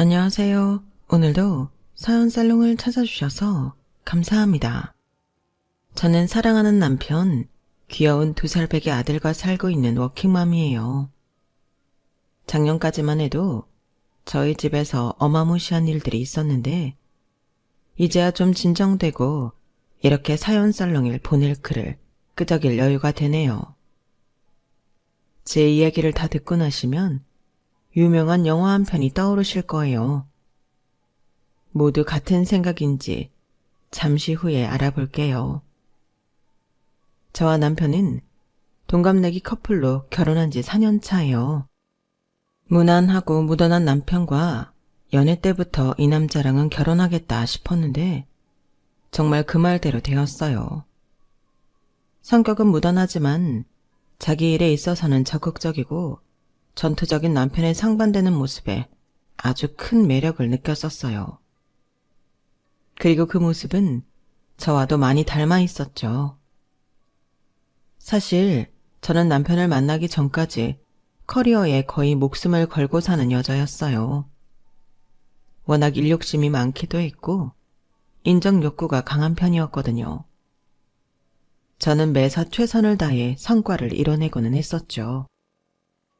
안녕하세요. 오늘도 사연 살롱을 찾아주셔서 감사합니다. 저는 사랑하는 남편, 귀여운 2살배기 아들과 살고 있는 워킹맘이에요. 작년까지만 해도 저희 집에서 어마무시한 일들이 있었는데 이제야 좀 진정되고 이렇게 사연 살롱을 보낼 글을 끄적일 여유가 되네요. 제 이야기를 다 듣고 나시면 유명한 영화 한 편이 떠오르실 거예요. 모두 같은 생각인지 잠시 후에 알아볼게요. 저와 남편은 동갑내기 커플로 결혼한 지 4년 차예요. 무난하고 무던한 남편과 연애 때부터 이 남자랑은 결혼하겠다 싶었는데 정말 그 말대로 되었어요. 성격은 무던하지만 자기 일에 있어서는 적극적이고 전투적인 남편의 상반되는 모습에 아주 큰 매력을 느꼈었어요. 그리고 그 모습은 저와도 많이 닮아 있었죠. 사실 저는 남편을 만나기 전까지 커리어에 거의 목숨을 걸고 사는 여자였어요. 워낙 일욕심이 많기도 했고 인정 욕구가 강한 편이었거든요. 저는 매사 최선을 다해 성과를 이뤄내고는 했었죠.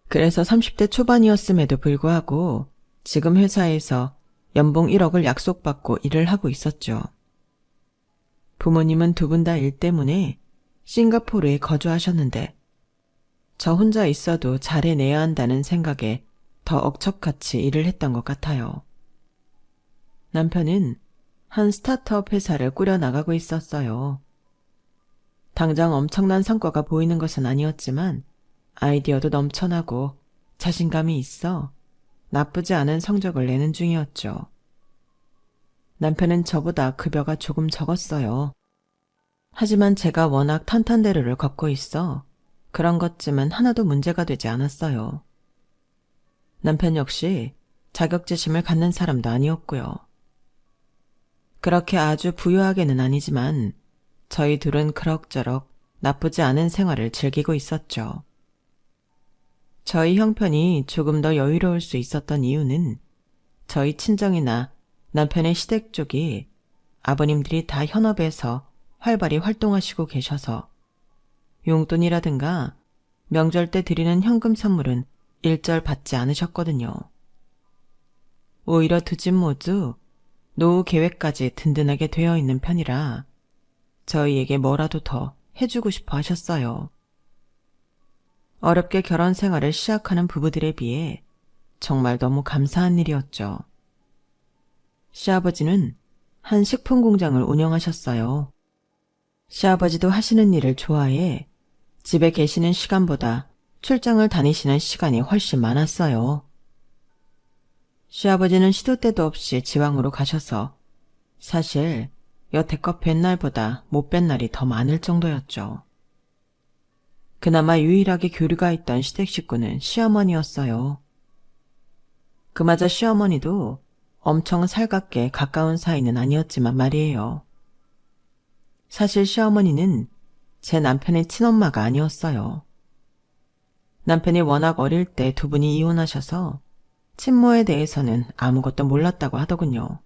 그래서 30대 초반이었음에도 불구하고 지금 회사에서 연봉 1억을 약속받고 일을 하고 있었죠. 부모님은 두 분 다 일 때문에 싱가포르에 거주하셨는데 저 혼자 있어도 잘해내야 한다는 생각에 더 억척같이 일을 했던 것 같아요. 남편은 한 스타트업 회사를 꾸려나가고 있었어요. 당장 엄청난 성과가 보이는 것은 아니었지만 아이디어도 넘쳐나고 자신감이 있어 나쁘지 않은 성적을 내는 중이었죠. 남편은 저보다 급여가 조금 적었어요. 하지만 제가 워낙 탄탄대로를 걷고 있어 그런 것쯤은 하나도 문제가 되지 않았어요. 남편 역시 자격지심을 갖는 사람도 아니었고요. 그렇게 아주 부유하게는 아니지만 저희 둘은 그럭저럭 나쁘지 않은 생활을 즐기고 있었죠. 저희 형편이 조금 더 여유로울 수 있었던 이유는 저희 친정이나 남편의 시댁 쪽이 아버님들이 다 현업에서 활발히 활동하시고 계셔서 용돈이라든가 명절 때 드리는 현금 선물은 일절 받지 않으셨거든요. 오히려 두 집 모두 노후 계획까지 든든하게 되어 있는 편이라 저희에게 뭐라도 더 해주고 싶어 하셨어요. 어렵게 결혼 생활을 시작하는 부부들에 비해 정말 너무 감사한 일이었죠. 시아버지는 한 식품 공장을 운영하셨어요. 시아버지도 하시는 일을 좋아해 집에 계시는 시간보다 출장을 다니시는 시간이 훨씬 많았어요. 시아버지는 시도 때도 없이 지방으로 가셔서 사실 여태껏 뵌 날보다 못 뵌 날이 더 많을 정도였죠. 그나마 유일하게 교류가 있던 시댁 식구는 시어머니였어요. 그마저 시어머니도 엄청 살갑게 가까운 사이는 아니었지만 말이에요. 사실 시어머니는 제 남편의 친엄마가 아니었어요. 남편이 워낙 어릴 때 두 분이 이혼하셔서 친모에 대해서는 아무것도 몰랐다고 하더군요.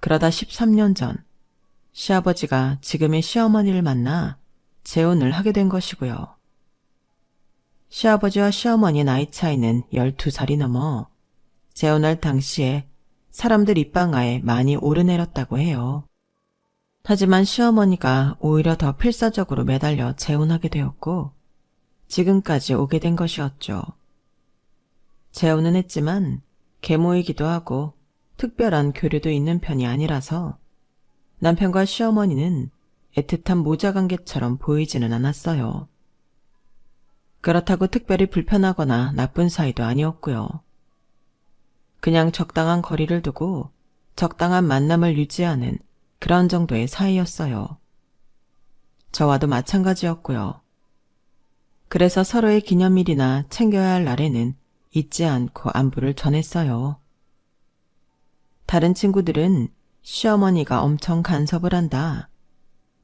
그러다 13년 전 시아버지가 지금의 시어머니를 만나 재혼을 하게 된 것이고요. 시아버지와 시어머니의 나이 차이는 12살이 넘어 재혼할 당시에 사람들 입방아에 많이 오르내렸다고 해요. 하지만 시어머니가 오히려 더 필사적으로 매달려 재혼하게 되었고 지금까지 오게 된 것이었죠. 재혼은 했지만 계모이기도 하고 특별한 교류도 있는 편이 아니라서 남편과 시어머니는 애틋한 모자관계처럼 보이지는 않았어요. 그렇다고 특별히 불편하거나 나쁜 사이도 아니었고요. 그냥 적당한 거리를 두고 적당한 만남을 유지하는 그런 정도의 사이였어요. 저와도 마찬가지였고요. 그래서 서로의 기념일이나 챙겨야 할 날에는 잊지 않고 안부를 전했어요. 다른 친구들은 시어머니가 엄청 간섭을 한다.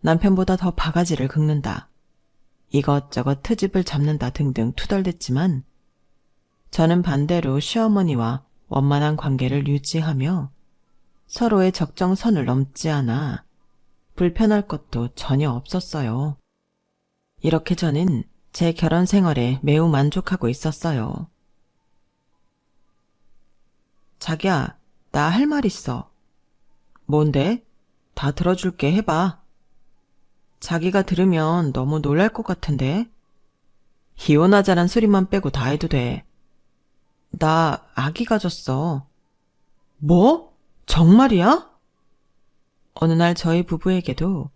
남편보다 더 바가지를 긁는다. 이것저것 트집을 잡는다 등등 투덜댔지만 저는 반대로 시어머니와 원만한 관계를 유지하며 서로의 적정선을 넘지 않아 불편할 것도 전혀 없었어요. 이렇게 저는 제 결혼 생활에 매우 만족하고 있었어요. 자기야, 나 할 말 있어. 뭔데? 다 들어줄게, 해봐. 자기가 들으면 너무 놀랄 것 같은데? 이혼하자란 소리만 빼고 다 해도 돼. 나 아기 가졌어. 뭐? 정말이야? 어느 날 저희 부부에게도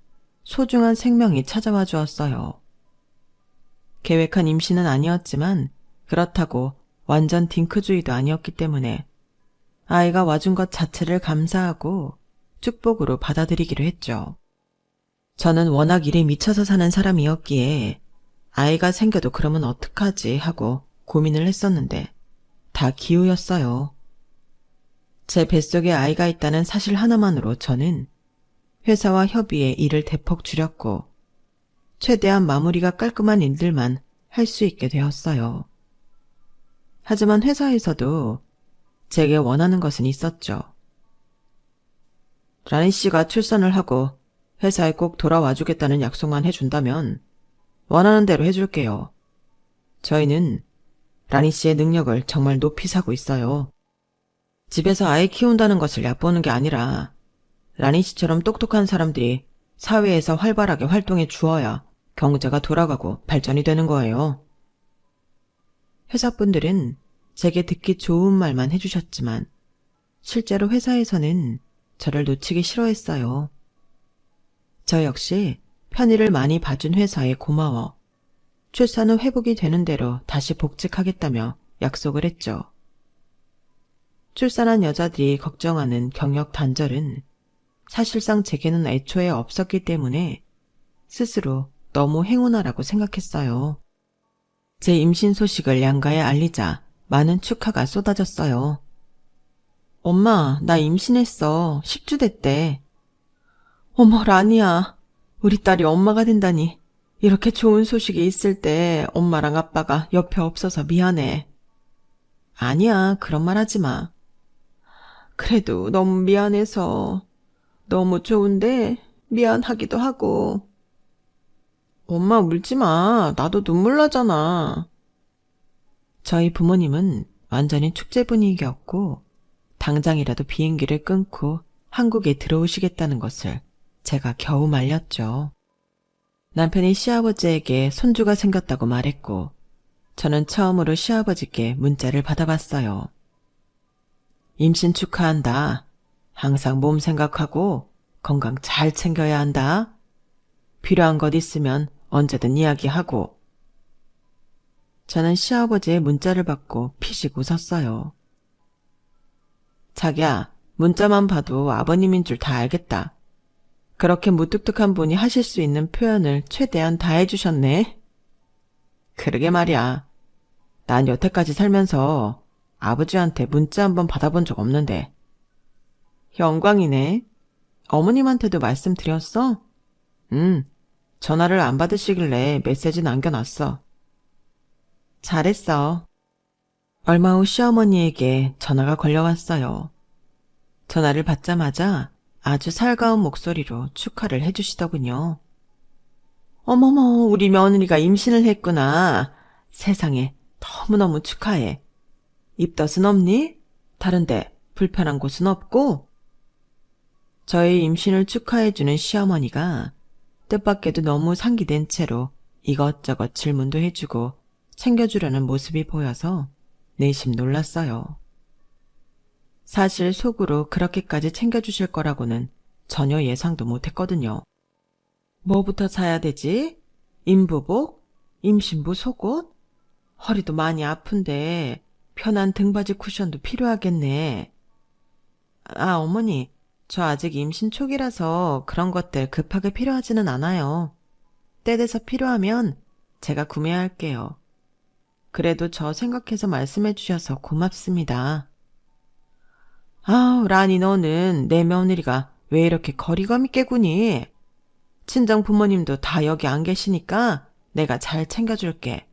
소중한 생명이 찾아와 주었어요. 계획한 임신은 아니었지만 그렇다고 완전 딩크주의도 아니었기 때문에 아이가 와준 것 자체를 감사하고 축복으로 받아들이기로 했죠. 저는 워낙 일에 미쳐서 사는 사람이었기에 아이가 생겨도 그러면 어떡하지 하고 고민을 했었는데 다 기우였어요. 제 뱃속에 아이가 있다는 사실 하나만으로 저는 회사와 협의에 일을 대폭 줄였고 최대한 마무리가 깔끔한 일들만 할 수 있게 되었어요. 하지만 회사에서도 제게 원하는 것은 있었죠. 라니 씨가 출산을 하고 회사에 꼭 돌아와 주겠다는 약속만 해준다면 원하는 대로 해줄게요. 저희는 라니 씨의 능력을 정말 높이 사고 있어요. 집에서 아이 키운다는 것을 얕보는 게 아니라 라니 씨처럼 똑똑한 사람들이 사회에서 활발하게 활동해 주어야 경제가 돌아가고 발전이 되는 거예요. 회사분들은 제게 듣기 좋은 말만 해주셨지만 실제로 회사에서는 저를 놓치기 싫어했어요. 저 역시 편의를 많이 봐준 회사에 고마워 출산 후 회복이 되는 대로 다시 복직하겠다며 약속을 했죠. 출산한 여자들이 걱정하는 경력 단절은 사실상 제게는 애초에 없었기 때문에 스스로 너무 행운아라고 생각했어요. 제 임신 소식을 양가에 알리자 많은 축하가 쏟아졌어요. 엄마, 나 임신했어. 10주 됐대. 어머, 라니야. 우리 딸이 엄마가 된다니. 이렇게 좋은 소식이 있을 때 엄마랑 아빠가 옆에 없어서 미안해. 아니야, 그런 말 하지 마. 그래도 너무 미안해서 너무 좋은데 미안하기도 하고. 엄마 울지 마. 나도 눈물 나잖아. 저희 부모님은 완전히 축제 분위기였고 당장이라도 비행기를 끊고 한국에 들어오시겠다는 것을 제가 겨우 말렸죠. 남편이 시아버지에게 손주가 생겼다고 말했고 저는 처음으로 시아버지께 문자를 받아봤어요. 임신 축하한다. 항상 몸 생각하고 건강 잘 챙겨야 한다. 필요한 것 있으면 언제든 이야기하고. 저는 시아버지의 문자를 받고 피식 웃었어요. 자기야, 문자만 봐도 아버님인 줄 다 알겠다. 그렇게 무뚝뚝한 분이 하실 수 있는 표현을 최대한 다 해주셨네. 그러게 말이야. 난 여태까지 살면서 아버지한테 문자 한번 받아본 적 없는데. 영광이네. 어머님한테도 말씀드렸어? 전화를 안 받으시길래 메시지 남겨놨어. 잘했어. 얼마 후 시어머니에게 전화가 걸려왔어요. 전화를 받자마자 아주 살가운 목소리로 축하를 해주시더군요. 어머머, 우리 며느리가 임신을 했구나. 세상에, 너무너무 축하해. 입덧은 없니? 다른데 불편한 곳은 없고? 저의 임신을 축하해주는 시어머니가 뜻밖에도 너무 상기된 채로 이것저것 질문도 해주고 챙겨주려는 모습이 보여서 내심 놀랐어요. 사실 속으로 그렇게까지 챙겨주실 거라고는 전혀 예상도 못했거든요. 뭐부터 사야 되지? 임부복? 임신부 속옷? 허리도 많이 아픈데 편한 등받이 쿠션도 필요하겠네. 아, 어머니, 저 아직 임신 초기라서 그런 것들 급하게 필요하지는 않아요. 때 돼서 필요하면 제가 구매할게요. 그래도 저 생각해서 말씀해 주셔서 고맙습니다. 아우, 라니 너는 내 며느리가 왜 이렇게 거리감 있게 구니? 친정 부모님도 다 여기 안 계시니까 내가 잘 챙겨줄게.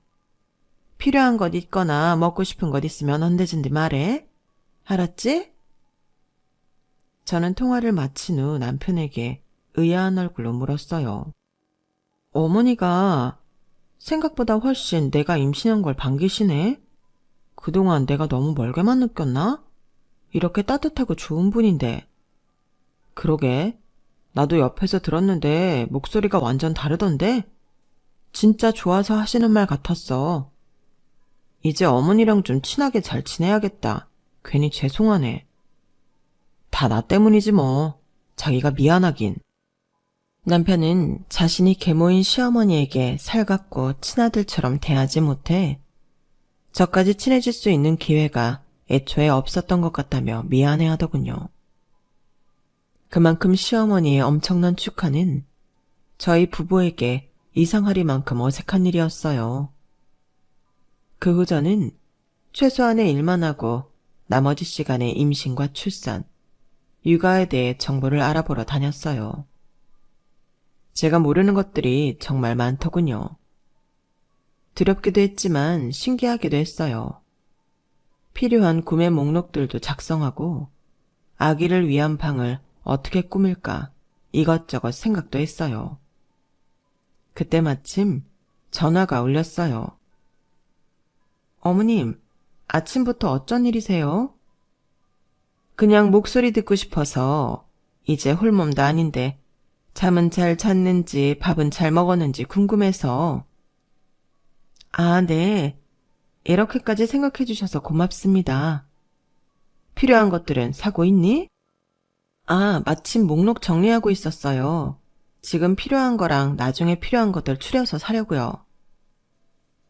필요한 것 있거나 먹고 싶은 것 있으면 언제든지 말해. 알았지? 저는 통화를 마친 후 남편에게 의아한 얼굴로 물었어요. 어머니가 생각보다 훨씬 내가 임신한 걸 반기시네? 그동안 내가 너무 멀게만 느꼈나? 이렇게 따뜻하고 좋은 분인데. 그러게, 나도 옆에서 들었는데 목소리가 완전 다르던데? 진짜 좋아서 하시는 말 같았어. 이제 어머니랑 좀 친하게 잘 지내야겠다. 괜히 죄송하네. 다 나 때문이지 뭐. 자기가 미안하긴. 남편은 자신이 계모인 시어머니에게 살갑고 친아들처럼 대하지 못해 저까지 친해질 수 있는 기회가 애초에 없었던 것 같다며 미안해하더군요. 그만큼 시어머니의 엄청난 축하는 저희 부부에게 이상하리만큼 어색한 일이었어요. 그 후 저는 최소한의 일만 하고 나머지 시간에 임신과 출산, 육아에 대해 정보를 알아보러 다녔어요. 제가 모르는 것들이 정말 많더군요. 두렵기도 했지만 신기하기도 했어요. 필요한 구매 목록들도 작성하고 아기를 위한 방을 어떻게 꾸밀까 이것저것 생각도 했어요. 그때 마침 전화가 울렸어요. 어머님, 아침부터 어쩐 일이세요? 그냥 목소리 듣고 싶어서 이제 홀몸도 아닌데 잠은 잘 잤는지 밥은 잘 먹었는지 궁금해서. 아, 네. 이렇게까지 생각해 주셔서 고맙습니다. 필요한 것들은 사고 있니? 아, 마침 목록 정리하고 있었어요. 지금 필요한 거랑 나중에 필요한 것들 추려서 사려고요.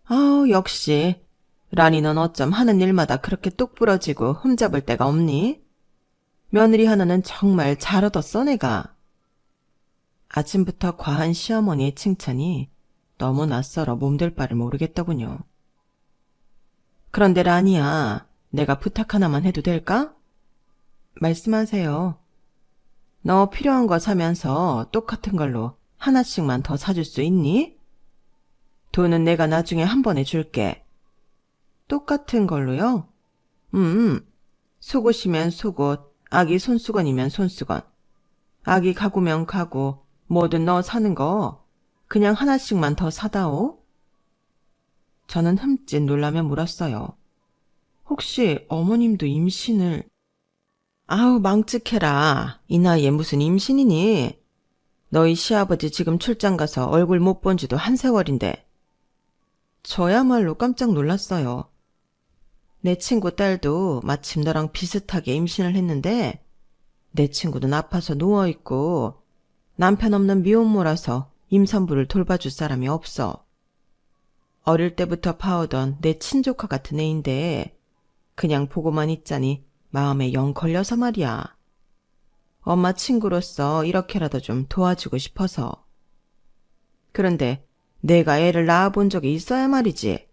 아우, 역시. 라니 넌 어쩜 하는 일마다 그렇게 똑부러지고 흠잡을 데가 없니? 며느리 하나는 정말 잘 얻었어, 내가. 아침부터 과한 시어머니의 칭찬이 너무 낯설어 몸둘 바를 모르겠더군요. 그런데 라니야, 내가 부탁 하나만 해도 될까? 말씀하세요. 너 필요한 거 사면서 똑같은 걸로 하나씩만 더 사줄 수 있니? 돈은 내가 나중에 한 번에 줄게. 똑같은 걸로요? 속옷이면 속옷, 아기 손수건이면 손수건, 아기 가구면 가구, 뭐든 너 사는 거 그냥 하나씩만 더 사다오? 저는 흠칫 놀라며 물었어요. 혹시 어머님도 임신을... 아우, 망측해라. 이 나이에 무슨 임신이니? 너희 시아버지 지금 출장 가서 얼굴 못 본 지도 한 세월인데. 저야말로 깜짝 놀랐어요. 내 친구 딸도 마침 너랑 비슷하게 임신을 했는데 내 친구는 아파서 누워있고 남편 없는 미혼모라서 임산부를 돌봐줄 사람이 없어. 어릴 때부터 봐오던 내 친조카 같은 애인데 그냥 보고만 있자니 마음에 영 걸려서 말이야. 엄마 친구로서 이렇게라도 좀 도와주고 싶어서. 그런데 내가 애를 낳아본 적이 있어야 말이지.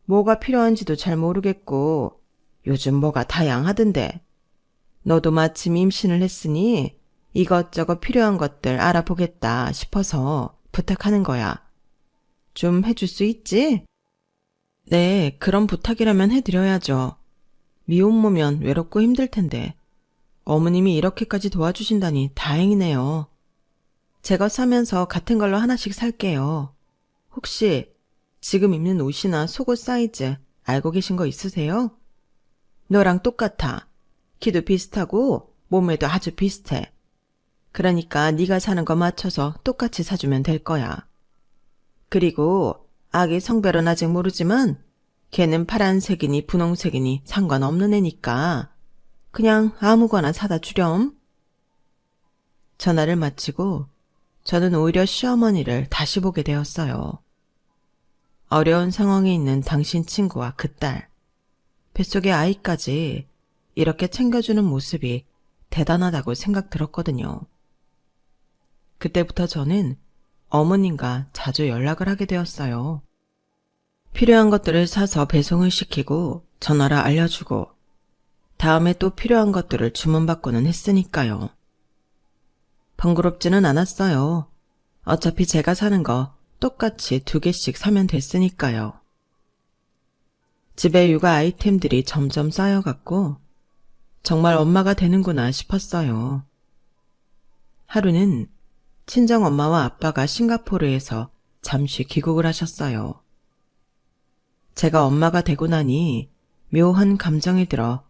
뭐가 필요한지도 잘 모르겠고 요즘 뭐가 다양하던데. 너도 마침 임신을 했으니 이것저것 필요한 것들 알아보겠다 싶어서 부탁하는 거야. 좀 해줄 수 있지? 네, 그런 부탁이라면 해드려야죠. 미혼모면 외롭고 힘들 텐데 어머님이 이렇게까지 도와주신다니 다행이네요. 제가 사면서 같은 걸로 하나씩 살게요. 혹시 지금 입는 옷이나 속옷 사이즈 알고 계신 거 있으세요? 너랑 똑같아. 키도 비슷하고 몸매도 아주 비슷해. 그러니까 네가 사는 거 맞춰서 똑같이 사주면 될 거야. 그리고 아기 성별은 아직 모르지만 걔는 파란색이니 분홍색이니 상관없는 애니까 그냥 아무거나 사다 주렴. 전화를 마치고 저는 오히려 시어머니를 다시 보게 되었어요. 어려운 상황에 있는 당신 친구와 그 딸, 뱃속의 아이까지 이렇게 챙겨주는 모습이 대단하다고 생각 들었거든요. 그때부터 저는 어머님과 자주 연락을 하게 되었어요. 필요한 것들을 사서 배송을 시키고 전화를 알려주고 다음에 또 필요한 것들을 주문받고는 했으니까요. 번거롭지는 않았어요. 어차피 제가 사는 거 똑같이 2개씩 사면 됐으니까요. 집에 육아 아이템들이 점점 쌓여갔고 정말 엄마가 되는구나 싶었어요. 하루는 친정엄마와 아빠가 싱가포르에서 잠시 귀국을 하셨어요. 제가 엄마가 되고 나니 묘한 감정이 들어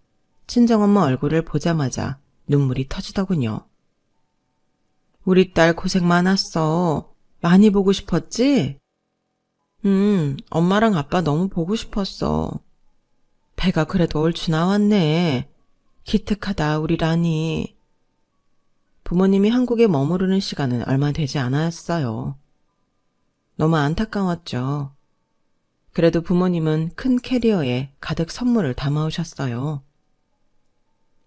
친정엄마 얼굴을 보자마자 눈물이 터지더군요. 우리 딸 고생 많았어. 많이 보고 싶었지? 엄마랑 아빠 너무 보고 싶었어. 배가 그래도 옳지 나왔네. 기특하다, 우리 라니. 부모님이 한국에 머무르는 시간은 얼마 되지 않았어요. 너무 안타까웠죠. 그래도 부모님은 큰 캐리어에 가득 선물을 담아오셨어요.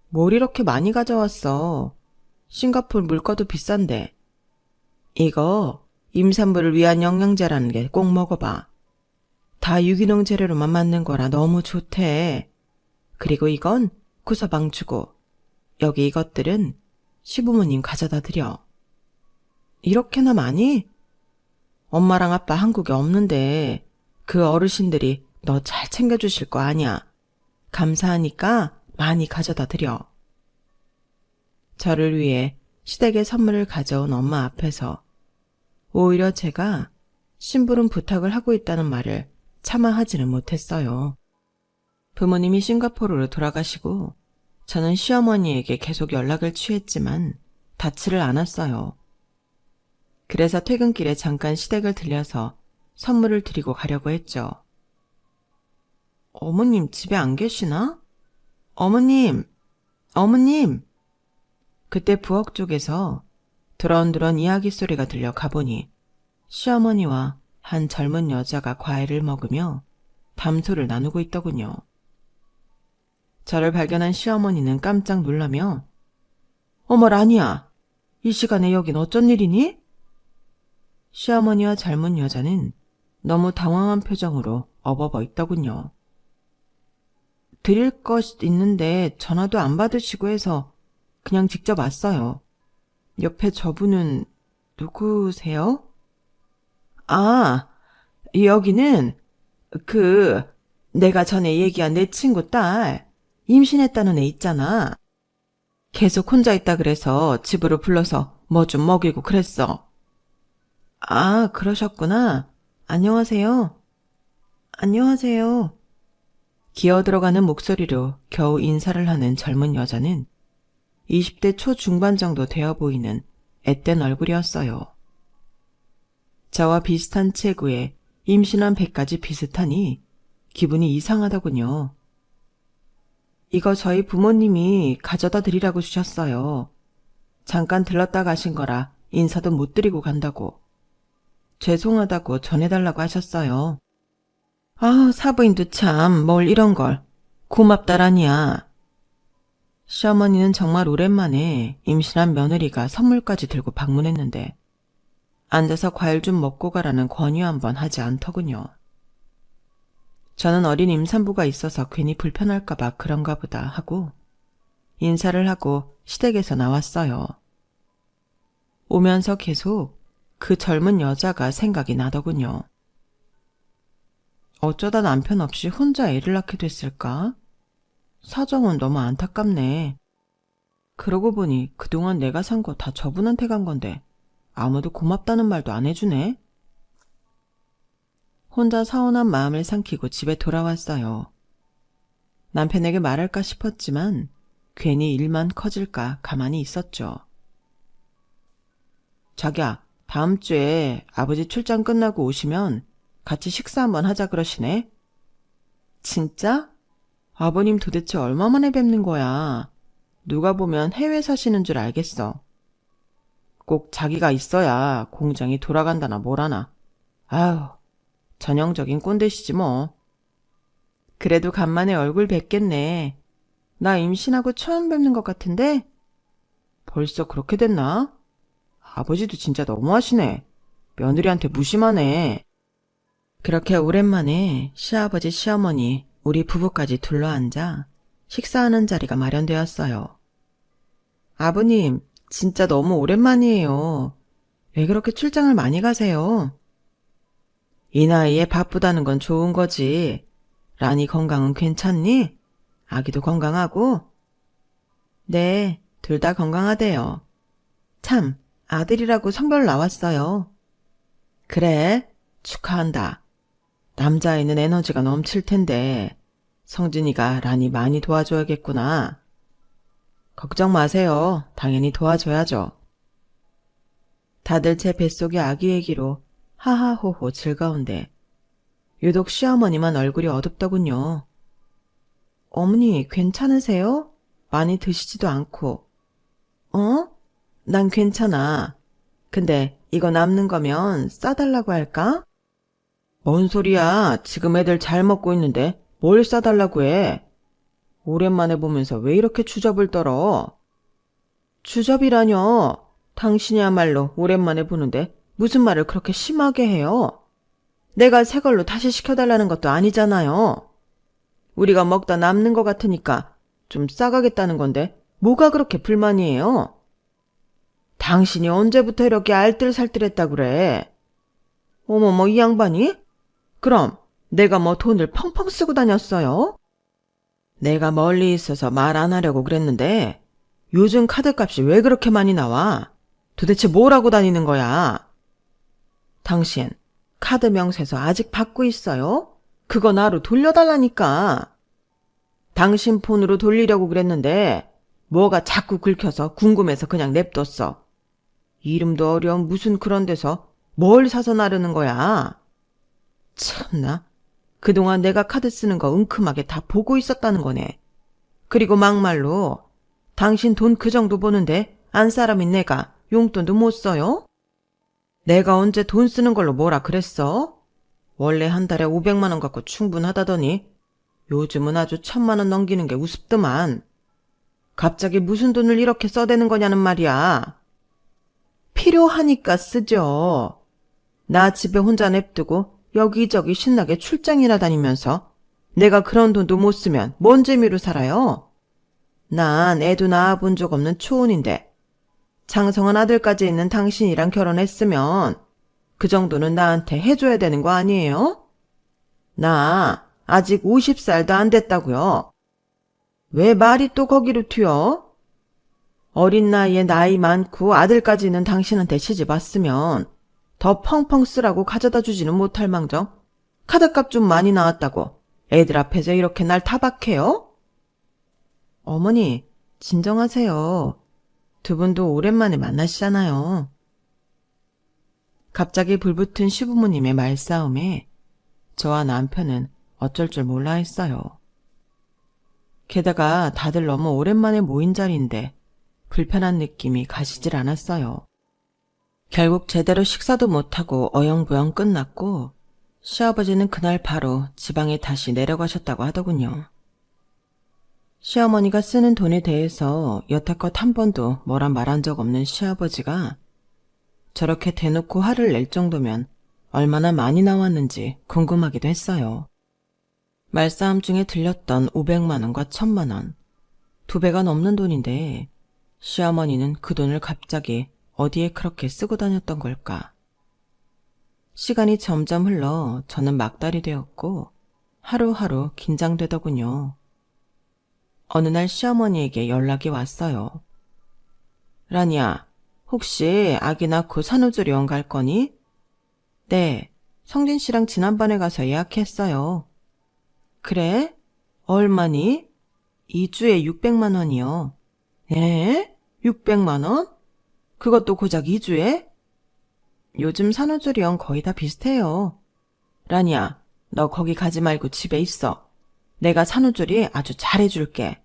뭘 이렇게 많이 가져왔어? 싱가포르 물가도 비싼데. 이거 임산부를 위한 영양제라는 게 꼭 먹어봐. 다 유기농 재료로만 만든 거라 너무 좋대. 그리고 이건 구서방주고 여기 이것들은 시부모님 가져다 드려. 이렇게나 많이? 엄마랑 아빠 한국에 없는데 그 어르신들이 너 잘 챙겨주실 거 아냐. 감사하니까 많이 가져다 드려. 저를 위해 시댁에 선물을 가져온 엄마 앞에서 오히려 제가 심부름 부탁을 하고 있다는 말을 차마 하지는 못했어요. 부모님이 싱가포르로 돌아가시고 저는 시어머니에게 계속 연락을 취했지만 닿지를 않았어요. 그래서 퇴근길에 잠깐 시댁을 들려서 선물을 드리고 가려고 했죠. 어머님 집에 안 계시나? 어머님! 그때 부엌 쪽에서 드런드런 이야기 소리가 들려 가보니 시어머니와 한 젊은 여자가 과일을 먹으며 담소를 나누고 있더군요. 저를 발견한 시어머니는 깜짝 놀라며 어머 라니야, 이 시간에 여긴 어쩐 일이니? 시어머니와 젊은 여자는 너무 당황한 표정으로 어버버 있더군요. 드릴 것 있는데 전화도 안 받으시고 해서 그냥 직접 왔어요. 옆에 저분은 누구세요? 아, 여기는 내가 전에 얘기한 내 친구 딸 임신했다는 애 있잖아. 계속 혼자 있다 그래서 집으로 불러서 뭐 좀 먹이고 그랬어. 아, 그러셨구나. 안녕하세요. 안녕하세요. 기어들어가는 목소리로 겨우 인사를 하는 젊은 여자는 20대 초중반 정도 되어 보이는 앳된 얼굴이었어요. 저와 비슷한 체구에 임신한 배까지 비슷하니 기분이 이상하더군요. 이거 저희 부모님이 가져다 드리라고 주셨어요. 잠깐 들렀다 가신 거라 인사도 못 드리고 간다고. 죄송하다고 전해달라고 하셨어요. 아, 사부인도 참 뭘 이런 걸. 고맙다라니야. 시어머니는 정말 오랜만에 임신한 며느리가 선물까지 들고 방문했는데 앉아서 과일 좀 먹고 가라는 권유 한번 하지 않더군요. 저는 어린 임산부가 있어서 괜히 불편할까봐 그런가 보다 하고 인사를 하고 시댁에서 나왔어요. 오면서 계속 그 젊은 여자가 생각이 나더군요. 어쩌다 남편 없이 혼자 애를 낳게 됐을까? 사정은 너무 안타깝네. 그러고 보니 그동안 내가 산 거 다 저분한테 간 건데 아무도 고맙다는 말도 안 해주네. 혼자 서운한 마음을 삼키고 집에 돌아왔어요. 남편에게 말할까 싶었지만 괜히 일만 커질까 가만히 있었죠. 자기야, 다음 주에 아버지 출장 끝나고 오시면 같이 식사 한번 하자 그러시네. 진짜? 아버님 도대체 얼마 만에 뵙는 거야. 누가 보면 해외 사시는 줄 알겠어. 꼭 자기가 있어야 공장이 돌아간다나 뭐라나. 아휴, 전형적인 꼰대시지 뭐. 그래도 간만에 얼굴 뵙겠네. 나 임신하고 처음 뵙는 것 같은데? 벌써 그렇게 됐나? 아버지도 진짜 너무하시네. 며느리한테 무심하네. 그렇게 오랜만에 시아버지 시어머니 우리 부부까지 둘러앉아 식사하는 자리가 마련되었어요. 아버님, 진짜 너무 오랜만이에요. 왜 그렇게 출장을 많이 가세요? 이 나이에 바쁘다는 건 좋은 거지. 라니 건강은 괜찮니? 아기도 건강하고? 네, 둘 다 건강하대요. 참, 아들이라고 성별 나왔어요. 그래, 축하한다. 남자애는 에너지가 넘칠 텐데 성진이가 란이 많이 도와줘야겠구나. 걱정 마세요. 당연히 도와줘야죠. 다들 제 뱃속의 아기 얘기로 하하호호 즐거운데 유독 시어머니만 얼굴이 어둡더군요. 어머니 괜찮으세요? 많이 드시지도 않고. 어? 난 괜찮아. 근데 이거 남는 거면 싸달라고 할까? 뭔 소리야. 지금 애들 잘 먹고 있는데 뭘 싸달라고 해. 오랜만에 보면서 왜 이렇게 주접을 떨어? 주접이라뇨. 당신이야말로 오랜만에 보는데 무슨 말을 그렇게 심하게 해요? 내가 새 걸로 다시 시켜달라는 것도 아니잖아요. 우리가 먹다 남는 것 같으니까 좀 싸가겠다는 건데 뭐가 그렇게 불만이에요? 당신이 언제부터 이렇게 알뜰살뜰했다 그래? 어머머 이 양반이? 그럼 내가 뭐 돈을 펑펑 쓰고 다녔어요? 내가 멀리 있어서 말 안 하려고 그랬는데 요즘 카드값이 왜 그렇게 많이 나와? 도대체 뭘 하고 다니는 거야? 당신 카드 명세서 아직 받고 있어요? 그거 나로 돌려달라니까. 당신 폰으로 돌리려고 그랬는데 뭐가 자꾸 긁혀서 궁금해서 그냥 냅뒀어. 이름도 어려운 무슨 그런 데서 뭘 사서 나르는 거야? 참나. 그동안 내가 카드 쓰는 거 은큼하게 다 보고 있었다는 거네. 그리고 막말로 당신 돈 그 정도 버는데 안 사람인 내가 용돈도 못 써요? 내가 언제 돈 쓰는 걸로 뭐라 그랬어? 원래 한 달에 500만 원 갖고 충분하다더니 요즘은 아주 1000만 원 넘기는 게 우습더만. 갑자기 무슨 돈을 이렇게 써대는 거냐는 말이야. 필요하니까 쓰죠. 나 집에 혼자 냅두고 여기저기 신나게 출장이나 다니면서 내가 그런 돈도 못 쓰면 뭔 재미로 살아요? 난 애도 낳아본 적 없는 초혼인데 장성한 아들까지 있는 당신이랑 결혼했으면 그 정도는 나한테 해줘야 되는 거 아니에요? 나 아직 50살도 안 됐다고요. 왜 말이 또 거기로 튀어? 어린 나이에 나이 많고 아들까지 있는 당신한테 시집 왔으면 더 펑펑 쓰라고 가져다 주지는 못할 망정 카드값 좀 많이 나왔다고 애들 앞에서 이렇게 날 타박해요? 어머니, 진정하세요. 두 분도 오랜만에 만나시잖아요. 갑자기 불붙은 시부모님의 말싸움에 저와 남편은 어쩔 줄 몰라 했어요. 게다가 다들 너무 오랜만에 모인 자리인데 불편한 느낌이 가시질 않았어요. 결국 제대로 식사도 못하고 어영부영 끝났고 시아버지는 그날 바로 지방에 다시 내려가셨다고 하더군요. 시어머니가 쓰는 돈에 대해서 여태껏 한 번도 뭐라 말한 적 없는 시아버지가 저렇게 대놓고 화를 낼 정도면 얼마나 많이 나왔는지 궁금하기도 했어요. 말싸움 중에 들렸던 500만 원과 1000만 원, 2배가 넘는 돈인데 시어머니는 그 돈을 갑자기 어디에 그렇게 쓰고 다녔던 걸까? 시간이 점점 흘러 저는 막달이 되었고 하루하루 긴장되더군요. 어느 날 시어머니에게 연락이 왔어요. 라니야, 혹시 아기 낳고 산후조리원 갈 거니? 네, 성진 씨랑 지난번에 가서 예약했어요. 그래? 얼마니? 2주에 600만 원이요. 네? 600만 원? 그것도 고작 2주에? 요즘 산후조리원 거의 다 비슷해요. 라니야, 너 거기 가지 말고 집에 있어. 내가 산후조리 아주 잘해줄게.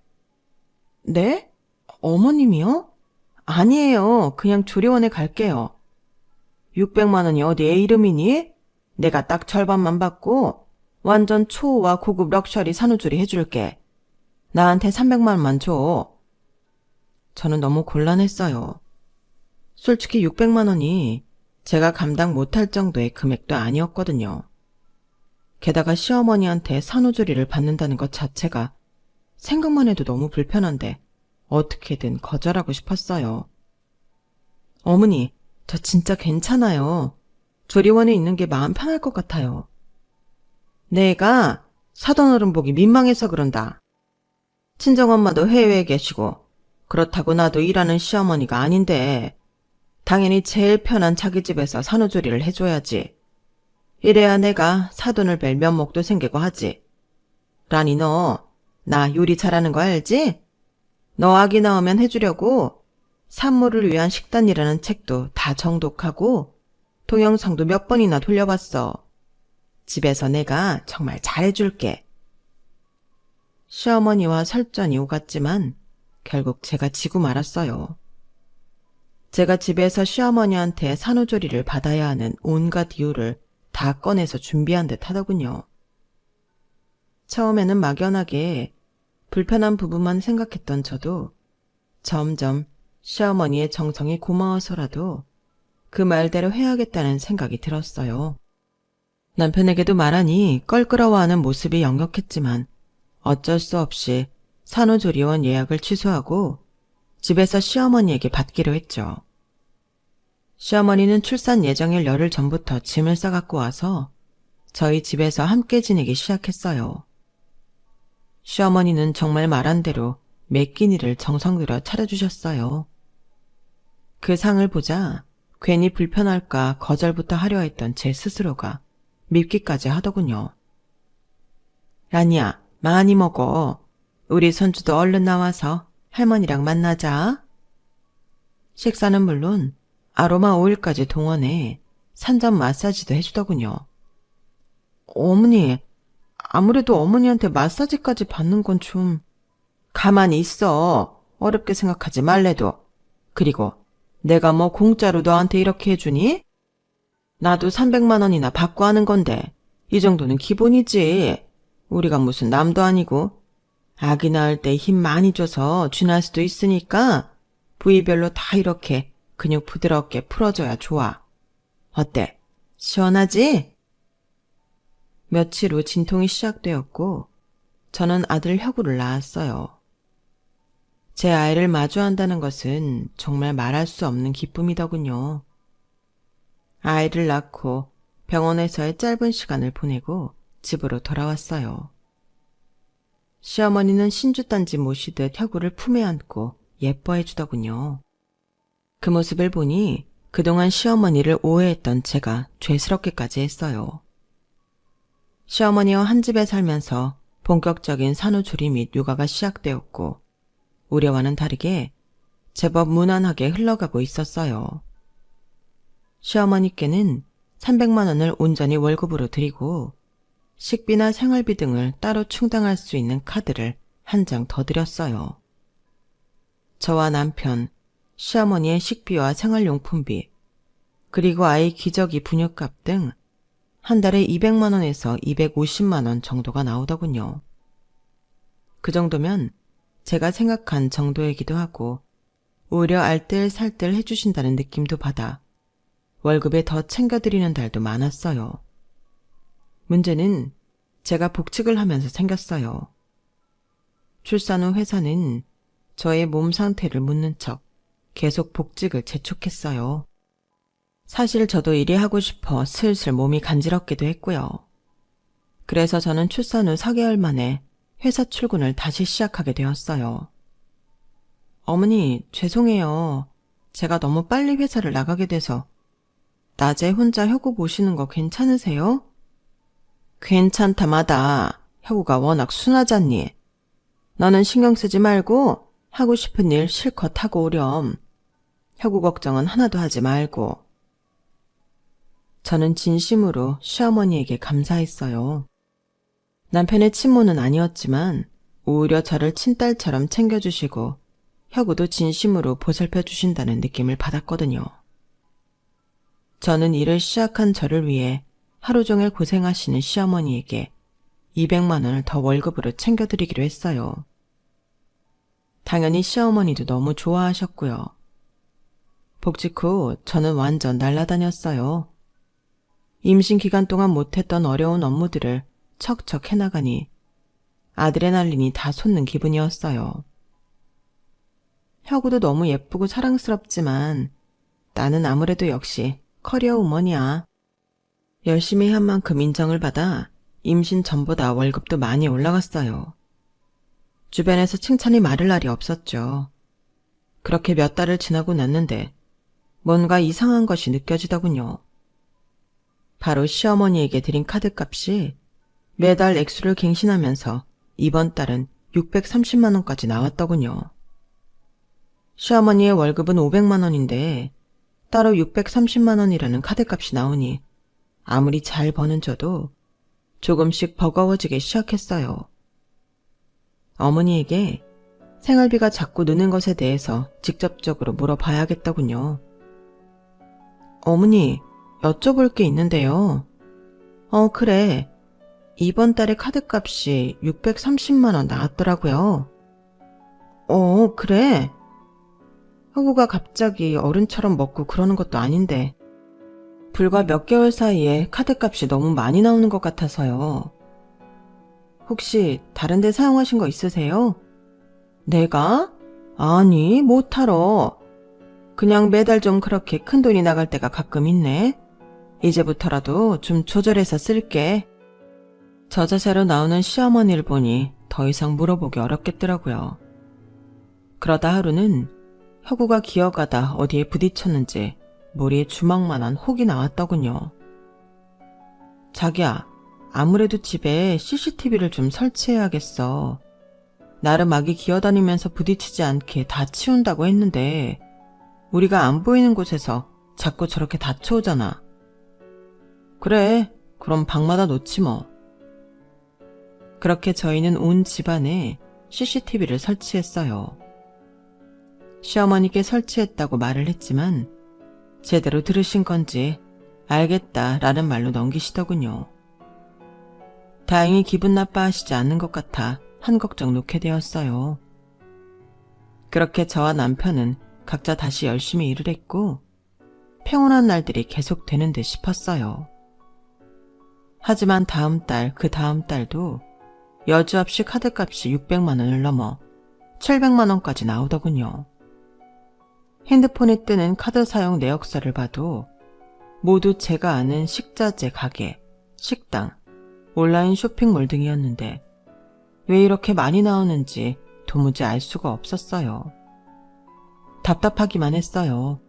네? 어머님이요? 아니에요. 그냥 조리원에 갈게요. 600만 원이 어디 애 이름이니? 내가 딱 절반만 받고 완전 초호화 고급 럭셔리 산후조리 해줄게. 나한테 300만 원만 줘. 저는 너무 곤란했어요. 솔직히 600만 원이 제가 감당 못할 정도의 금액도 아니었거든요. 게다가 시어머니한테 산후조리를 받는다는 것 자체가 생각만 해도 너무 불편한데 어떻게든 거절하고 싶었어요. 어머니, 저 진짜 괜찮아요. 조리원에 있는 게 마음 편할 것 같아요. 내가 사돈어른 보기 민망해서 그런다. 친정엄마도 해외에 계시고 그렇다고 나도 일하는 시어머니가 아닌데 당연히 제일 편한 자기 집에서 산후조리를 해줘야지. 이래야 내가 사돈을 뵐 면목도 생기고 하지. 라니 너 나 요리 잘하는 거 알지? 너 아기 낳으면 해주려고 산모를 위한 식단이라는 책도 다 정독하고 동영상도 몇 번이나 돌려봤어. 집에서 내가 정말 잘해줄게. 시어머니와 설전이 오갔지만 결국 제가 지고 말았어요. 제가 집에서 시어머니한테 산후조리를 받아야 하는 온갖 이유를 다 꺼내서 준비한 듯 하더군요. 처음에는 막연하게 불편한 부분만 생각했던 저도 점점 시어머니의 정성이 고마워서라도 그 말대로 해야겠다는 생각이 들었어요. 남편에게도 말하니 껄끄러워하는 모습이 역력했지만 어쩔 수 없이 산후조리원 예약을 취소하고 집에서 시어머니에게 받기로 했죠. 시어머니는 출산 예정일 열흘 전부터 짐을 싸갖고 와서 저희 집에서 함께 지내기 시작했어요. 시어머니는 정말 말한 대로 매 끼니를 정성 들여 차려주셨어요. 그 상을 보자 괜히 불편할까 거절부터 하려 했던 제 스스로가 밉기까지 하더군요. 라니야, 많이 먹어. 우리 손주도 얼른 나와서 할머니랑 만나자. 식사는 물론 아로마 오일까지 동원해 산전 마사지도 해주더군요. 어머니, 아무래도 어머니한테 마사지까지 받는 건 좀... 가만히 있어. 어렵게 생각하지 말래도. 그리고 내가 뭐 공짜로 너한테 이렇게 해주니? 나도 300만 원이나 받고 하는 건데 이 정도는 기본이지. 우리가 무슨 남도 아니고. 아기 낳을 때 힘 많이 줘서 쥐날 수도 있으니까 부위별로 다 이렇게 근육 부드럽게 풀어줘야 좋아. 어때? 시원하지? 며칠 후 진통이 시작되었고 저는 아들 혁우를 낳았어요. 제 아이를 마주한다는 것은 정말 말할 수 없는 기쁨이더군요. 아이를 낳고 병원에서의 짧은 시간을 보내고 집으로 돌아왔어요. 시어머니는 신주단지 모시듯 혁우를 품에 안고 예뻐해 주더군요. 그 모습을 보니 그동안 시어머니를 오해했던 제가 죄스럽게까지 했어요. 시어머니와 한 집에 살면서 본격적인 산후조리 및 육아가 시작되었고 우려와는 다르게 제법 무난하게 흘러가고 있었어요. 시어머니께는 300만 원을 온전히 월급으로 드리고 식비나 생활비 등을 따로 충당할 수 있는 카드를 한 장 더 드렸어요. 저와 남편, 시어머니의 식비와 생활용품비, 그리고 아이 기저귀 분유값 등 한 달에 200만 원에서 250만 원 정도가 나오더군요. 그 정도면 제가 생각한 정도이기도 하고 오히려 알뜰살뜰 해주신다는 느낌도 받아 월급에 더 챙겨드리는 달도 많았어요. 문제는 제가 복직을 하면서 생겼어요. 출산 후 회사는 저의 몸 상태를 묻는 척 계속 복직을 재촉했어요. 사실 저도 일이 하고 싶어 슬슬 몸이 간지럽기도 했고요. 그래서 저는 출산 후 4개월 만에 회사 출근을 다시 시작하게 되었어요. 어머니, 죄송해요. 제가 너무 빨리 회사를 나가게 돼서 낮에 혼자 혁우 모시는 거 괜찮으세요? 괜찮다마다 혁우가 워낙 순하잖니. 너는 신경 쓰지 말고 하고 싶은 일 실컷 하고 오렴. 혁우 걱정은 하나도 하지 말고. 저는 진심으로 시어머니에게 감사했어요. 남편의 친모는 아니었지만 오히려 저를 친딸처럼 챙겨주시고 혁우도 진심으로 보살펴 주신다는 느낌을 받았거든요. 저는 일을 시작한 저를 위해 하루 종일 고생하시는 시어머니에게 200만 원을 더 월급으로 챙겨드리기로 했어요. 당연히 시어머니도 너무 좋아하셨고요. 복직 후 저는 완전 날아다녔어요. 임신 기간 동안 못했던 어려운 업무들을 척척 해나가니 아드레날린이 다 솟는 기분이었어요. 혁우도 너무 예쁘고 사랑스럽지만 나는 아무래도 역시 커리어 우먼이야. 열심히 한 만큼 인정을 받아 임신 전보다 월급도 많이 올라갔어요. 주변에서 칭찬이 마를 날이 없었죠. 그렇게 몇 달을 지나고 났는데 뭔가 이상한 것이 느껴지더군요. 바로 시어머니에게 드린 카드값이 매달 액수를 갱신하면서 이번 달은 630만 원까지 나왔더군요. 시어머니의 월급은 500만 원인데 따로 630만 원이라는 카드값이 나오니 아무리 잘 버는 저도 조금씩 버거워지기 시작했어요. 어머니에게 생활비가 자꾸 느는 것에 대해서 직접적으로 물어봐야겠더군요. 어머니, 여쭤볼 게 있는데요. 그래. 이번 달에 카드값이 630만 원 나왔더라고요. 그래. 혁우가 갑자기 어른처럼 먹고 그러는 것도 아닌데 불과 몇 개월 사이에 카드값이 너무 많이 나오는 것 같아서요. 혹시 다른 데 사용하신 거 있으세요? 내가? 아니, 못하러. 그냥 매달 좀 그렇게 큰 돈이 나갈 때가 가끔 있네. 이제부터라도 좀 조절해서 쓸게. 저 자세로 나오는 시어머니를 보니 더 이상 물어보기 어렵겠더라고요. 그러다 하루는 혁우가 기어가다 어디에 부딪혔는지 머리에 주먹만한 혹이 나왔더군요. 자기야, 아무래도 집에 CCTV를 좀 설치해야겠어. 나름 아기 기어다니면서 부딪히지 않게 다 치운다고 했는데 우리가 안 보이는 곳에서 자꾸 저렇게 다쳐오잖아. 그래, 그럼 방마다 놓지 뭐. 그렇게 저희는 온 집안에 CCTV를 설치했어요. 시어머니께 설치했다고 말을 했지만 제대로 들으신 건지 알겠다라는 말로 넘기시더군요. 다행히 기분 나빠하시지 않는 것 같아 한 걱정 놓게 되었어요. 그렇게 저와 남편은 각자 다시 열심히 일을 했고 평온한 날들이 계속되는 듯 싶었어요. 하지만 다음 달, 그 다음 달도 여지없이 카드값이 600만 원을 넘어 700만 원까지 나오더군요. 핸드폰에 뜨는 카드 사용 내역서를 봐도 모두 제가 아는 식자재 가게, 식당, 온라인 쇼핑몰 등이었는데 왜 이렇게 많이 나오는지 도무지 알 수가 없었어요. 답답하기만 했어요.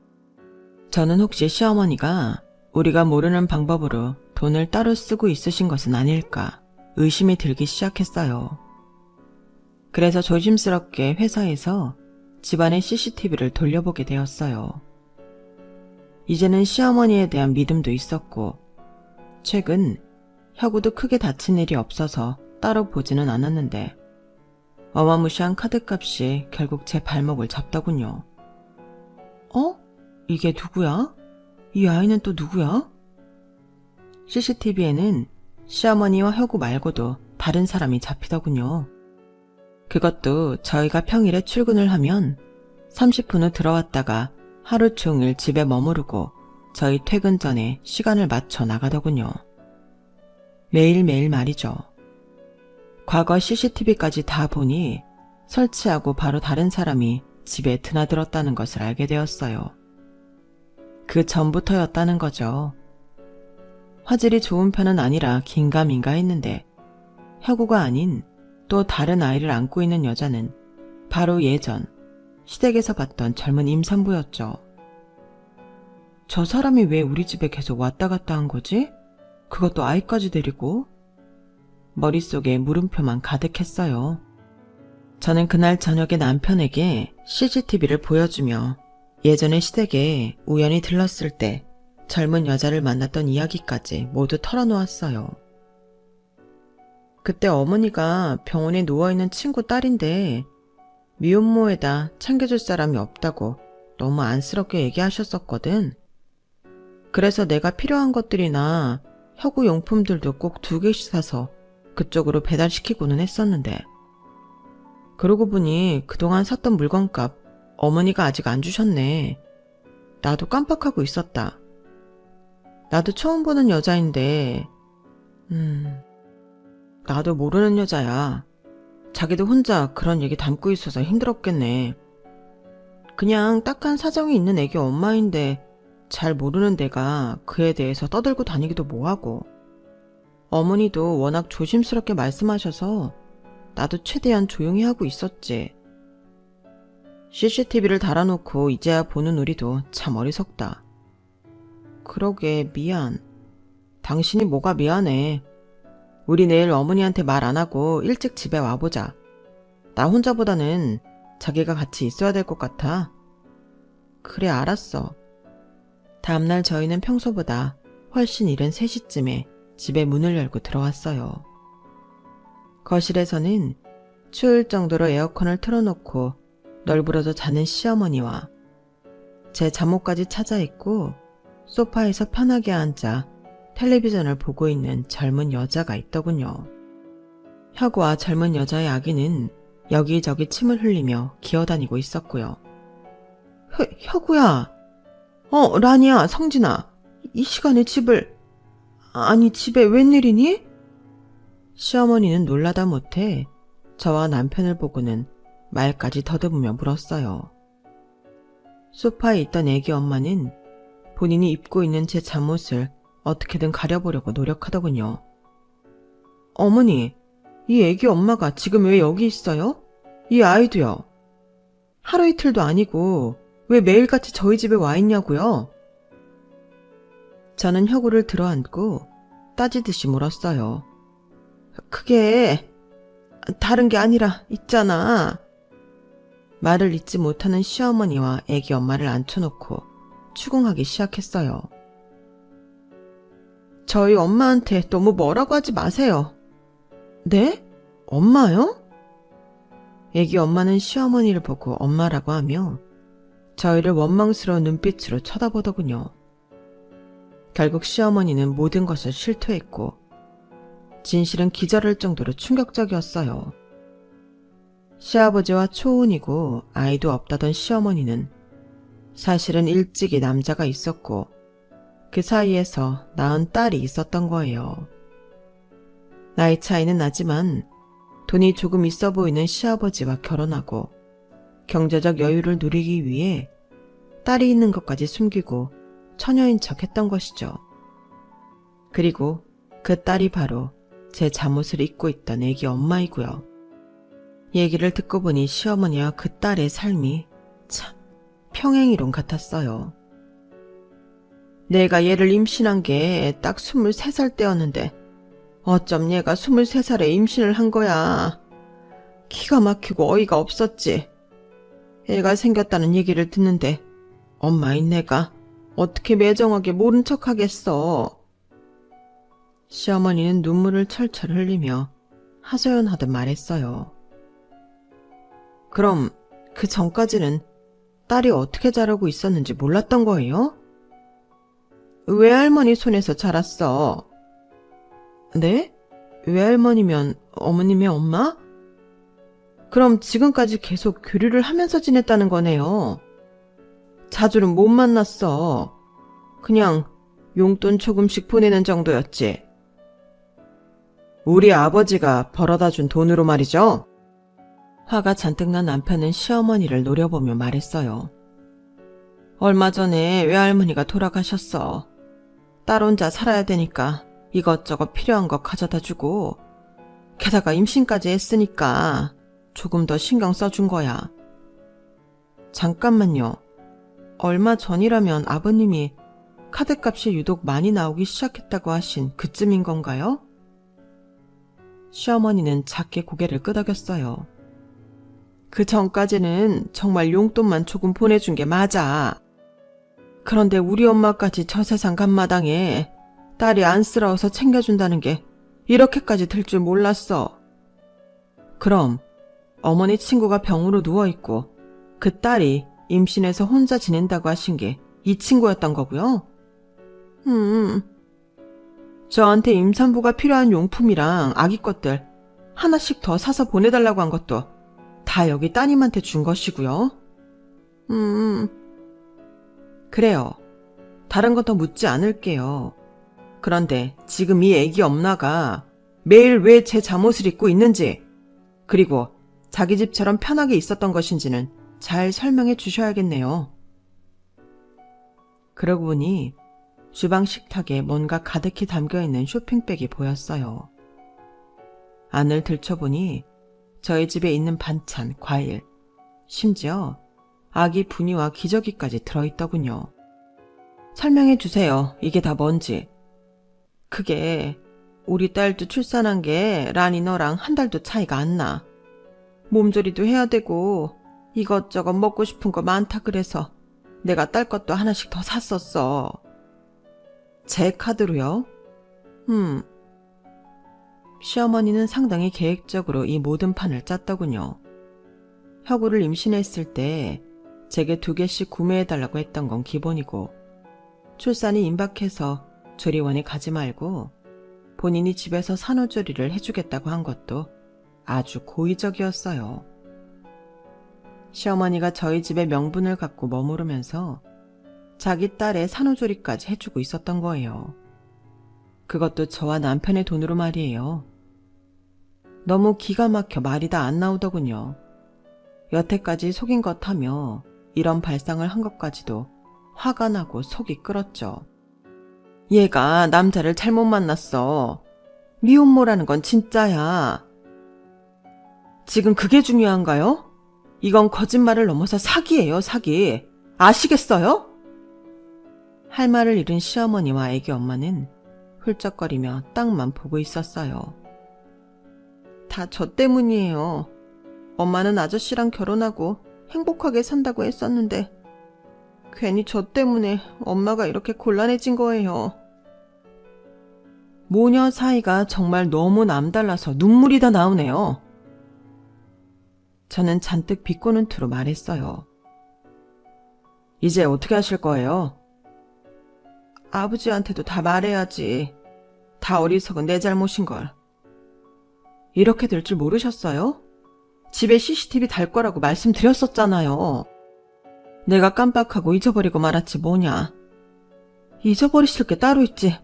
저는 혹시 시어머니가 우리가 모르는 방법으로 돈을 따로 쓰고 있으신 것은 아닐까 의심이 들기 시작했어요. 그래서 조심스럽게 회사에서 집안의 CCTV를 돌려보게 되었어요. 이제는 시어머니에 대한 믿음도 있었고 최근 혁우도 크게 다친 일이 없어서 따로 보지는 않았는데 어마무시한 카드값이 결국 제 발목을 잡더군요. 이게 누구야? 이 아이는 또 누구야? CCTV에는 시어머니와 혁우 말고도 다른 사람이 잡히더군요. 그것도 저희가 평일에 출근을 하면 30분 후 들어왔다가 하루 종일 집에 머무르고 저희 퇴근 전에 시간을 맞춰 나가더군요. 매일매일 말이죠. 과거 CCTV까지 다 보니 설치하고 바로 다른 사람이 집에 드나들었다는 것을 알게 되었어요. 그 전부터였다는 거죠. 화질이 좋은 편은 아니라 긴가민가 했는데 혁우가 아닌 또 다른 아이를 안고 있는 여자는 바로 예전 시댁에서 봤던 젊은 임산부였죠. 저 사람이 왜 우리 집에 계속 왔다 갔다 한 거지? 그것도 아이까지 데리고? 머릿속에 물음표만 가득했어요. 저는 그날 저녁에 남편에게 CCTV를 보여주며 예전에 시댁에 우연히 들렀을 때 젊은 여자를 만났던 이야기까지 모두 털어놓았어요. 그때 어머니가 병원에 누워있는 친구 딸인데 미혼모에다 챙겨줄 사람이 없다고 너무 안쓰럽게 얘기하셨었거든. 그래서 내가 필요한 것들이나 혁우 용품들도 꼭 2개씩 사서 그쪽으로 배달시키고는 했었는데 그러고 보니 그동안 샀던 물건값 어머니가 아직 안 주셨네. 나도 깜빡하고 있었다. 나도 처음 보는 여자인데 나도 모르는 여자야. 자기도 혼자 그런 얘기 담고 있어서 힘들었겠네. 그냥 딱한 사정이 있는 애기 엄마인데 잘 모르는 내가 그에 대해서 떠들고 다니기도 뭐하고. 어머니도 워낙 조심스럽게 말씀하셔서 나도 최대한 조용히 하고 있었지. CCTV를 달아놓고 이제야 보는 우리도 참 어리석다. 그러게 미안. 당신이 뭐가 미안해. 우리 내일 어머니한테 말 안 하고 일찍 집에 와보자. 나 혼자보다는 자기가 같이 있어야 될 것 같아. 그래 알았어. 다음날 저희는 평소보다 훨씬 이른 3시쯤에 집에 문을 열고 들어왔어요. 거실에서는 추울 정도로 에어컨을 틀어놓고 널브러져 자는 시어머니와 제 잠옷까지 차져입고 소파에서 편하게 앉아 텔레비전을 보고 있는 젊은 여자가 있더군요. 혁우와 젊은 여자의 아기는 여기저기 침을 흘리며 기어다니고 있었고요. 혁우야! 라니야, 성진아. 이 시간에 집에 웬일이니? 시어머니는 놀라다 못해 저와 남편을 보고는 말까지 더듬으며 물었어요. 소파에 있던 애기 엄마는 본인이 입고 있는 제 잠옷을 어떻게든 가려보려고 노력하더군요. 어머니, 이 애기 엄마가 지금 왜 여기 있어요? 이 아이도요. 하루 이틀도 아니고 왜 매일같이 저희 집에 와 있냐고요? 저는 혁우를 들어안고 따지듯이 물었어요. 그게 다른 게 아니라 있잖아. 말을 잇지 못하는 시어머니와 애기 엄마를 앉혀놓고 추궁하기 시작했어요. 저희 엄마한테 너무 뭐라고 하지 마세요. 네? 엄마요? 애기 엄마는 시어머니를 보고 엄마라고 하며 저희를 원망스러운 눈빛으로 쳐다보더군요. 결국 시어머니는 모든 것을 실토했고 진실은 기절할 정도로 충격적이었어요. 시아버지와 초혼이고 아이도 없다던 시어머니는 사실은 일찍이 남자가 있었고 그 사이에서 낳은 딸이 있었던 거예요. 나이 차이는 나지만 돈이 조금 있어 보이는 시아버지와 결혼하고 경제적 여유를 누리기 위해 딸이 있는 것까지 숨기고 처녀인 척 했던 것이죠. 그리고 그 딸이 바로 제 잠옷을 입고 있던 애기 엄마이고요. 얘기를 듣고 보니 시어머니와 그 딸의 삶이 참 평행이론 같았어요. 내가 얘를 임신한 게 딱 23살 때였는데 어쩜 얘가 23살에 임신을 한 거야. 기가 막히고 어이가 없었지. 애가 생겼다는 얘기를 듣는데 엄마인 내가 어떻게 매정하게 모른 척 하겠어. 시어머니는 눈물을 철철 흘리며 하소연하듯 말했어요. 그럼 그 전까지는 딸이 어떻게 자라고 있었는지 몰랐던 거예요? 외할머니 손에서 자랐어. 네? 외할머니면 어머님의 엄마? 그럼 지금까지 계속 교류를 하면서 지냈다는 거네요. 자주는 못 만났어. 그냥 용돈 조금씩 보내는 정도였지. 우리 아버지가 벌어다 준 돈으로 말이죠. 화가 잔뜩 난 남편은 시어머니를 노려보며 말했어요. 얼마 전에 외할머니가 돌아가셨어. 딸 혼자 살아야 되니까 이것저것 필요한 거 가져다 주고 게다가 임신까지 했으니까 조금 더 신경 써준 거야. 잠깐만요. 얼마 전이라면 아버님이 카드값이 유독 많이 나오기 시작했다고 하신 그쯤인 건가요? 시어머니는 작게 고개를 끄덕였어요. 그 전까지는 정말 용돈만 조금 보내준 게 맞아. 그런데 우리 엄마까지 저 세상 간마당에 딸이 안쓰러워서 챙겨준다는 게 이렇게까지 될 줄 몰랐어. 그럼 어머니 친구가 병으로 누워있고 그 딸이 임신해서 혼자 지낸다고 하신 게 이 친구였던 거고요? 저한테 임산부가 필요한 용품이랑 아기 것들 하나씩 더 사서 보내달라고 한 것도 다 여기 따님한테 준 것이고요. 그래요. 다른 건 더 묻지 않을게요. 그런데 지금 이 애기 엄마가 매일 왜 제 잠옷을 입고 있는지, 그리고 자기 집처럼 편하게 있었던 것인지는 잘 설명해 주셔야겠네요. 그러고 보니 주방 식탁에 뭔가 가득히 담겨있는 쇼핑백이 보였어요. 안을 들춰보니 저희 집에 있는 반찬, 과일, 심지어 아기 분유와 기저귀까지 들어있더군요. 설명해 주세요. 이게 다 뭔지. 그게 우리 딸도 출산한 게 란이 너랑 한 달도 차이가 안 나. 몸조리도 해야 되고 이것저것 먹고 싶은 거 많다 그래서 내가 딸 것도 하나씩 더 샀었어. 제 카드로요? 시어머니는 상당히 계획적으로 이 모든 판을 짰더군요. 혁우를 임신했을 때 제게 2개씩 구매해달라고 했던 건 기본이고, 출산이 임박해서 조리원에 가지 말고 본인이 집에서 산후조리를 해주겠다고 한 것도 아주 고의적이었어요. 시어머니가 저희 집에 명분을 갖고 머무르면서 자기 딸의 산후조리까지 해주고 있었던 거예요. 그것도 저와 남편의 돈으로 말이에요. 너무 기가 막혀 말이 다 안 나오더군요. 여태까지 속인 것 하며 이런 발상을 한 것까지도 화가 나고 속이 끓었죠. 얘가 남자를 잘못 만났어. 미혼모라는 건 진짜야. 지금 그게 중요한가요? 이건 거짓말을 넘어서 사기예요, 사기. 아시겠어요? 할 말을 잃은 시어머니와 애기 엄마는 훌쩍거리며 땅만 보고 있었어요. 다 저 때문이에요. 엄마는 아저씨랑 결혼하고 행복하게 산다고 했었는데 괜히 저 때문에 엄마가 이렇게 곤란해진 거예요. 모녀 사이가 정말 너무 남달라서 눈물이 다 나오네요. 저는 잔뜩 비꼬는 투로 말했어요. 이제 어떻게 하실 거예요? 아버지한테도 다 말해야지. 다 어리석은 내 잘못인걸. 이렇게 될 줄 모르셨어요? 집에 CCTV 달 거라고 말씀드렸었잖아요. 내가 깜빡하고 잊어버리고 말았지 뭐냐. 잊어버리실 게 따로 있지.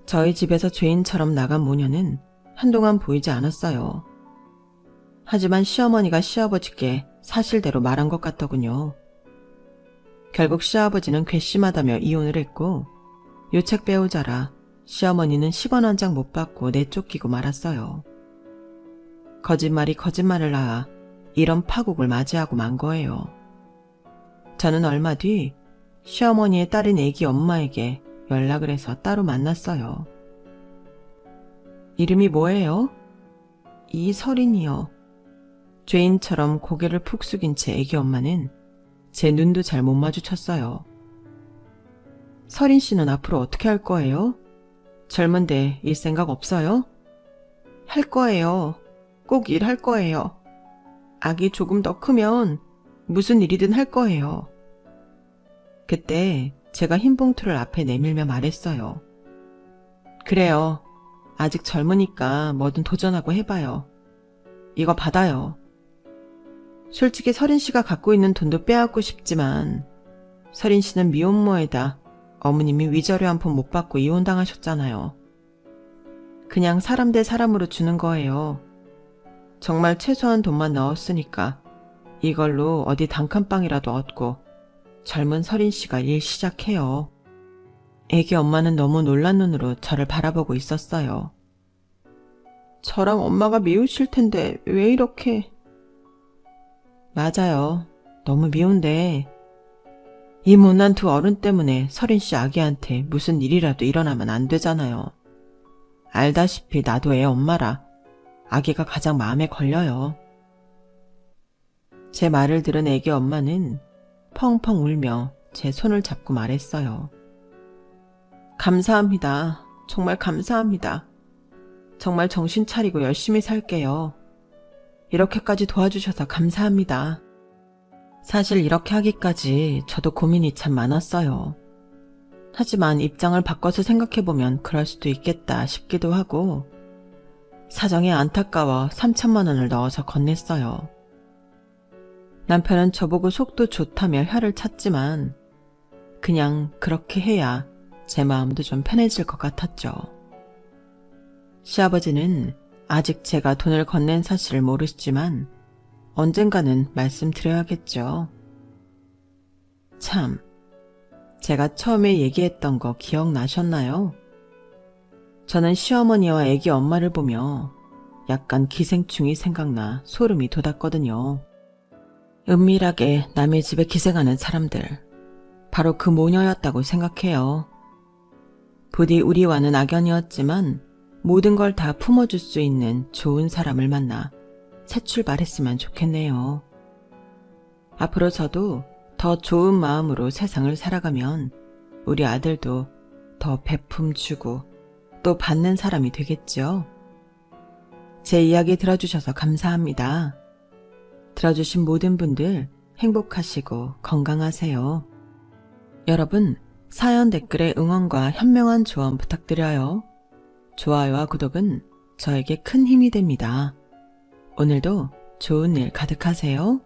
저희 집에서 죄인처럼 나간 모녀는 한동안 보이지 않았어요. 하지만 시어머니가 시아버지께 사실대로 말한 것 같더군요. 결국 시아버지는 괘씸하다며 이혼을 했고, 요책 배우자라 시어머니는 10원 한 장 못 받고 내쫓기고 말았어요. 거짓말이 거짓말을 낳아 이런 파국을 맞이하고 만 거예요. 저는 얼마 뒤 시어머니의 딸인 애기 엄마에게 연락을 해서 따로 만났어요. 이름이 뭐예요? 이설인이요. 죄인처럼 고개를 푹 숙인 채 애기 엄마는 제 눈도 잘 못 마주쳤어요. 설인 씨는 앞으로 어떻게 할 거예요? 젊은데 일 생각 없어요? 할 거예요. 꼭 일할 거예요. 아기 조금 더 크면 무슨 일이든 할 거예요. 그때 제가 흰 봉투를 앞에 내밀며 말했어요. 그래요. 아직 젊으니까 뭐든 도전하고 해봐요. 이거 받아요. 솔직히 설인 씨가 갖고 있는 돈도 빼앗고 싶지만 설인 씨는 미혼모에다 어머님이 위자료 한 푼 못 받고 이혼당하셨잖아요. 그냥 사람 대 사람으로 주는 거예요. 정말 최소한 돈만 넣었으니까 이걸로 어디 단칸방이라도 얻고 젊은 설인 씨가 일 시작해요. 애기 엄마는 너무 놀란 눈으로 저를 바라보고 있었어요. 저랑 엄마가 미우실 텐데 왜 이렇게... 맞아요. 너무 미운데 이 못난 2 어른 때문에 설인 씨 아기한테 무슨 일이라도 일어나면 안 되잖아요. 알다시피 나도 애 엄마라 아기가 가장 마음에 걸려요. 제 말을 들은 애기 엄마는 펑펑 울며 제 손을 잡고 말했어요. 감사합니다. 정말 감사합니다. 정말 정신 차리고 열심히 살게요. 이렇게까지 도와주셔서 감사합니다. 사실 이렇게 하기까지 저도 고민이 참 많았어요. 하지만 입장을 바꿔서 생각해보면 그럴 수도 있겠다 싶기도 하고 사정이 안타까워 3천만 원을 넣어서 건넸어요. 남편은 저보고 속도 좋다며 혀를 찼지만 그냥 그렇게 해야 제 마음도 좀 편해질 것 같았죠. 시아버지는 아직 제가 돈을 건넨 사실을 모르시지만 언젠가는 말씀드려야겠죠. 참, 제가 처음에 얘기했던 거 기억나셨나요? 저는 시어머니와 애기 엄마를 보며 약간 기생충이 생각나 소름이 돋았거든요. 은밀하게 남의 집에 기생하는 사람들, 바로 그 모녀였다고 생각해요. 부디 우리와는 악연이었지만 모든 걸 다 품어줄 수 있는 좋은 사람을 만나 새 출발했으면 좋겠네요. 앞으로 저도 더 좋은 마음으로 세상을 살아가면 우리 아들도 더 베품 주고 또 받는 사람이 되겠죠. 제 이야기 들어주셔서 감사합니다. 들어주신 모든 분들 행복하시고 건강하세요. 여러분, 사연 댓글에 응원과 현명한 조언 부탁드려요. 좋아요와 구독은 저에게 큰 힘이 됩니다. 오늘도 좋은 일 가득하세요.